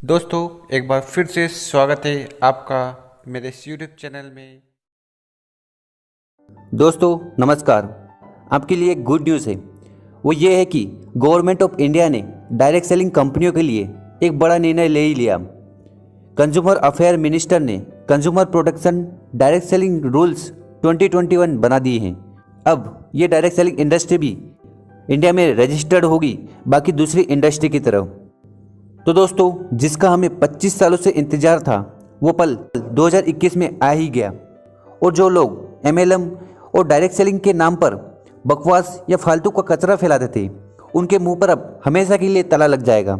दोस्तों एक बार फिर से स्वागत है आपका मेरे इस यूट्यूब चैनल में। दोस्तों नमस्कार। आपके लिए एक गुड न्यूज़ है। वो ये है कि गवर्नमेंट ऑफ इंडिया ने डायरेक्ट सेलिंग कंपनियों के लिए एक बड़ा निर्णय ले ही लिया। कंज्यूमर अफेयर मिनिस्टर ने consumer protection direct selling rules 2021 बना दिए हैं। अब ये डायरेक्ट सेलिंग इंडस्ट्री भी इंडिया में रजिस्टर्ड होगी, बाकी दूसरी इंडस्ट्री की तरह। तो दोस्तों, जिसका हमें 25 सालों से इंतजार था, वो पल 2021 में आ ही गया। और जो लोग MLM और डायरेक्ट सेलिंग के नाम पर बकवास या फालतू का कचरा फैलाते थे, उनके मुंह पर अब हमेशा के लिए ताला लग जाएगा।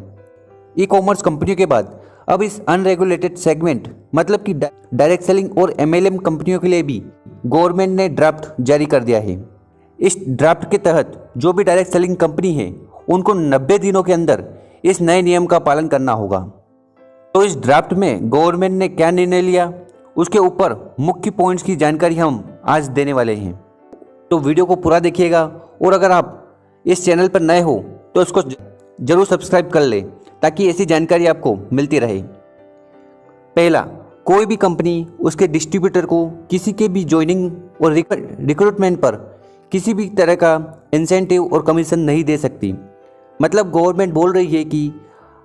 ई कॉमर्स कंपनियों के बाद अब इस अनरेगुलेटेड सेगमेंट मतलब कि डायरेक्ट सेलिंग और MLM कंपनियों के लिए भी गवर्नमेंट ने ड्राफ्ट जारी कर दिया है। इस ड्राफ्ट के तहत जो भी डायरेक्ट सेलिंग कंपनी है, उनको 90 दिनों के अंदर इस नए नियम का पालन करना होगा। तो इस ड्राफ्ट में गवर्नमेंट ने क्या निर्णय लिया, उसके ऊपर मुख्य पॉइंट्स की जानकारी हम आज देने वाले हैं। तो वीडियो को पूरा देखिएगा, और अगर आप इस चैनल पर नए हो तो इसको जरूर सब्सक्राइब कर ले, ताकि ऐसी जानकारी आपको मिलती रहे। पहला, कोई भी कंपनी उसके डिस्ट्रीब्यूटर को किसी के भी ज्वाइनिंग और रिक्रूटमेंट पर किसी भी तरह का इंसेंटिव और कमीशन नहीं दे सकती। मतलब गवर्नमेंट बोल रही है कि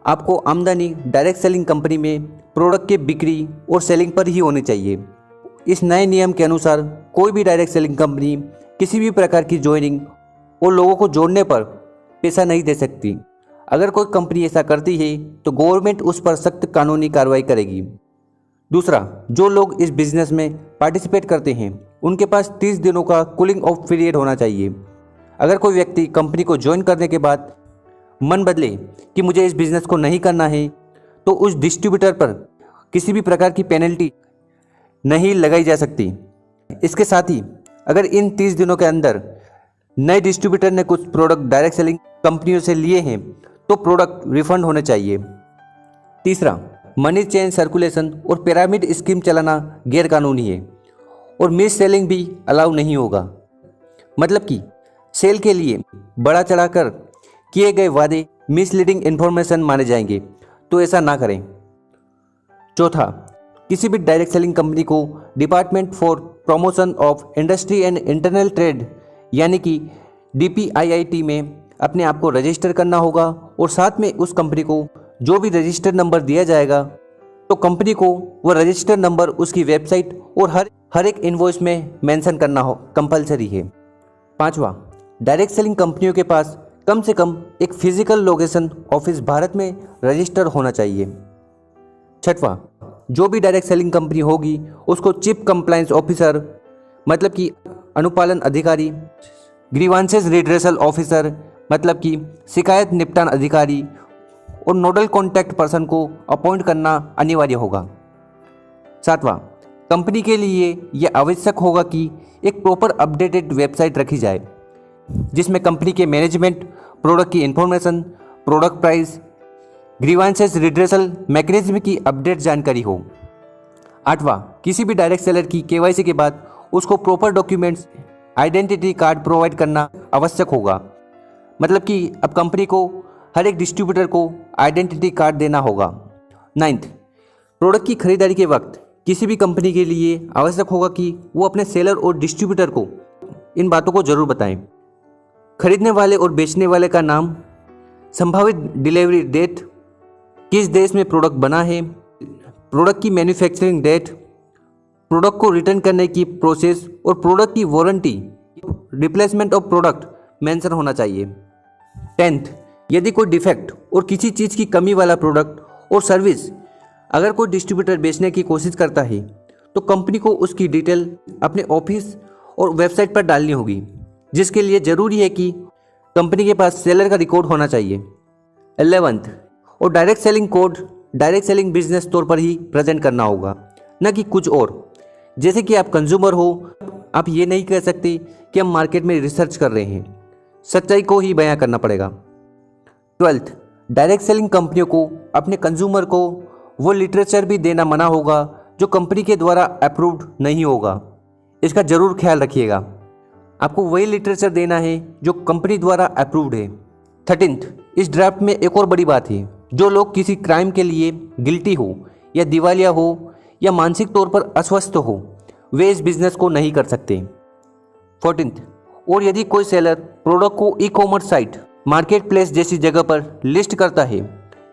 आपको आमदनी डायरेक्ट सेलिंग कंपनी में प्रोडक्ट के बिक्री और सेलिंग पर ही होनी चाहिए। इस नए नियम के अनुसार कोई भी डायरेक्ट सेलिंग कंपनी किसी भी प्रकार की ज्वाइनिंग और लोगों को जोड़ने पर पैसा नहीं दे सकती। अगर कोई कंपनी ऐसा करती है तो गवर्नमेंट उस पर सख्त कानूनी कार्रवाई करेगी। दूसरा, जो लोग इस बिजनेस में पार्टिसिपेट करते हैं, उनके पास 30 दिनों का कूलिंग ऑफ पीरियड होना चाहिए। अगर कोई व्यक्ति कंपनी को ज्वाइन करने के बाद मन बदले कि मुझे इस बिज़नेस को नहीं करना है, तो उस डिस्ट्रीब्यूटर पर किसी भी प्रकार की पेनल्टी नहीं लगाई जा सकती। इसके साथ ही अगर इन 30 दिनों के अंदर नए डिस्ट्रीब्यूटर ने कुछ प्रोडक्ट डायरेक्ट सेलिंग कंपनियों से लिए हैं, तो प्रोडक्ट रिफंड होने चाहिए। तीसरा, मनी चेंज सर्कुलेशन और पिरामिड स्कीम चलाना गैरकानूनी है, और मिस सेलिंग भी अलाउ नहीं होगा। मतलब कि सेल के लिए बड़ा चढ़ाकर किए गए वादे मिसलीडिंग इन्फॉर्मेशन माने जाएंगे, तो ऐसा ना करें। चौथा, किसी भी डायरेक्ट सेलिंग कंपनी को department for promotion of industry and internal trade यानी कि DPIIT में अपने आप को रजिस्टर करना होगा, और साथ में उस कंपनी को जो भी रजिस्टर नंबर दिया जाएगा, तो कंपनी को वह रजिस्टर नंबर उसकी वेबसाइट और हर एक इनवॉइस में मेंशन करना हो कंपलसरी है। पांचवा, डायरेक्ट सेलिंग कंपनियों के पास कम से कम एक फिजिकल लोकेशन ऑफिस भारत में रजिस्टर होना चाहिए। छठवां, जो भी डायरेक्ट सेलिंग कंपनी होगी, उसको चीफ कंप्लायंस ऑफिसर मतलब कि अनुपालन अधिकारी, ग्रीवांसेस रिड्रेसल ऑफिसर मतलब कि शिकायत निपटान अधिकारी, और नोडल कॉन्टैक्ट पर्सन को अपॉइंट करना अनिवार्य होगा। सातवां, कंपनी के लिए यह आवश्यक होगा कि एक प्रॉपर अपडेटेड वेबसाइट रखी जाए, जिसमें कंपनी के मैनेजमेंट, प्रोडक्ट की information, product price, grievances redressal mechanism की अपडेट जानकारी हो। आठवां, किसी भी डायरेक्ट सेलर की KYC के बाद उसको proper documents, identity card provide करना आवश्यक होगा। मतलब कि अब कंपनी को हर एक डिस्ट्रीब्यूटर को आइडेंटिटी कार्ड देना होगा। नाइन्थ, प्रोडक्ट की खरीदारी के वक्त किसी भी कंपनी के लिए आवश्यक होगा कि वो अपने सेलर और डिस्ट्रीब्यूटर को इन बातों को जरूर बताएं। खरीदने वाले और बेचने वाले का नाम, संभावित डिलीवरी डेट, किस देश में प्रोडक्ट बना है, प्रोडक्ट की मैन्युफैक्चरिंग डेट, प्रोडक्ट को रिटर्न करने की प्रोसेस, और प्रोडक्ट की warranty, replacement of product mention होना चाहिए। 10th, यदि कोई डिफेक्ट और किसी चीज़ की कमी वाला प्रोडक्ट और सर्विस अगर कोई डिस्ट्रीब्यूटर बेचने की कोशिश करता है, तो कंपनी को उसकी डिटेल अपने ऑफिस और वेबसाइट पर डालनी होगी, जिसके लिए ज़रूरी है कि कंपनी के पास सेलर का रिकॉर्ड होना चाहिए। 11th, और direct selling code direct selling business तौर पर ही प्रेजेंट करना होगा, न कि कुछ और। जैसे कि आप कंज्यूमर हो, आप ये नहीं कह सकते कि हम मार्केट में रिसर्च कर रहे हैं, सच्चाई को ही बयां करना पड़ेगा। 12th, डायरेक्ट सेलिंग कंपनियों को अपने कंज्यूमर को वो लिटरेचर भी देना मना होगा जो कंपनी के द्वारा अप्रूव्ड नहीं होगा। इसका जरूर ख्याल रखिएगा, आपको वही लिटरेचर देना है जो कंपनी द्वारा अप्रूव्ड है। 13th, इस ड्राफ्ट में एक और बड़ी बात है जो लोग किसी क्राइम के लिए गिल्टी हो या दिवालिया हो या मानसिक तौर पर अस्वस्थ हो, वे इस बिजनेस को नहीं कर सकते। 14th, और यदि कोई सेलर प्रोडक्ट को e commerce site, market place जैसी जगह पर लिस्ट करता है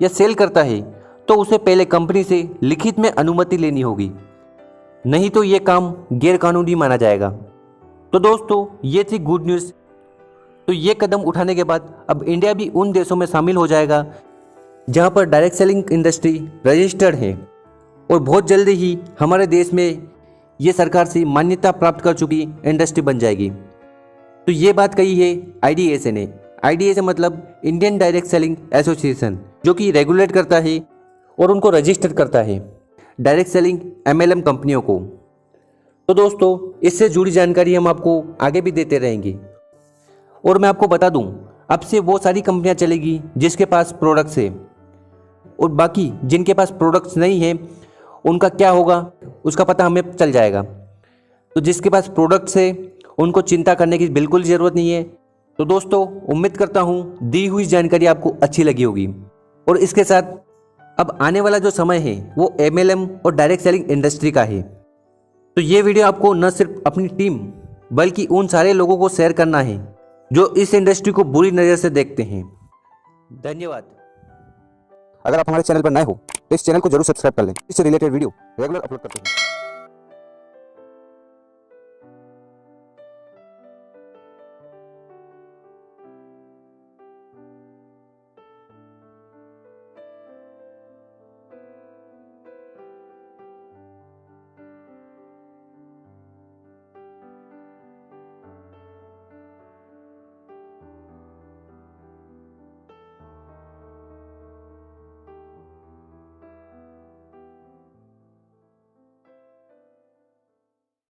या सेल करता है तो उसे पहले कंपनी से लिखित में अनुमति लेनी होगी, नहीं तो ये काम गैरकानूनी माना जाएगा। तो दोस्तों, ये थी गुड न्यूज़। तो ये कदम उठाने के बाद अब इंडिया भी उन देशों में शामिल हो जाएगा जहां पर डायरेक्ट सेलिंग इंडस्ट्री रजिस्टर्ड है, और बहुत जल्दी ही हमारे देश में ये सरकार से मान्यता प्राप्त कर चुकी इंडस्ट्री बन जाएगी। तो ये बात कही है IDSA ने। IDSA मतलब इंडियन डायरेक्ट सेलिंग एसोसिएशन, जो कि रेगुलेट करता है और उनको रजिस्टर करता है डायरेक्ट सेलिंग MLM कंपनियों को। तो दोस्तों, इससे जुड़ी जानकारी हम आपको आगे भी देते रहेंगे। और मैं आपको बता दूं, अब से वो सारी कंपनियां चलेगी जिसके पास प्रोडक्ट्स है, और बाकी जिनके पास प्रोडक्ट्स नहीं है उनका क्या होगा उसका पता हमें चल जाएगा। तो जिसके पास प्रोडक्ट्स है उनको चिंता करने की बिल्कुल ज़रूरत नहीं है। तो दोस्तों, उम्मीद करता हूँ दी हुई जानकारी आपको अच्छी लगी होगी। और इसके साथ अब आने वाला जो समय है वो MLM और डायरेक्ट सेलिंग इंडस्ट्री का है। तो ये वीडियो आपको न सिर्फ अपनी टीम बल्कि उन सारे लोगों को शेयर करना है जो इस इंडस्ट्री को बुरी नज़र से देखते हैं। धन्यवाद। अगर आप हमारे चैनल पर नए हो तो इस चैनल को जरूर सब्सक्राइब कर लें। इससे रिलेटेड वीडियो रेगुलर अपलोड करते हैं।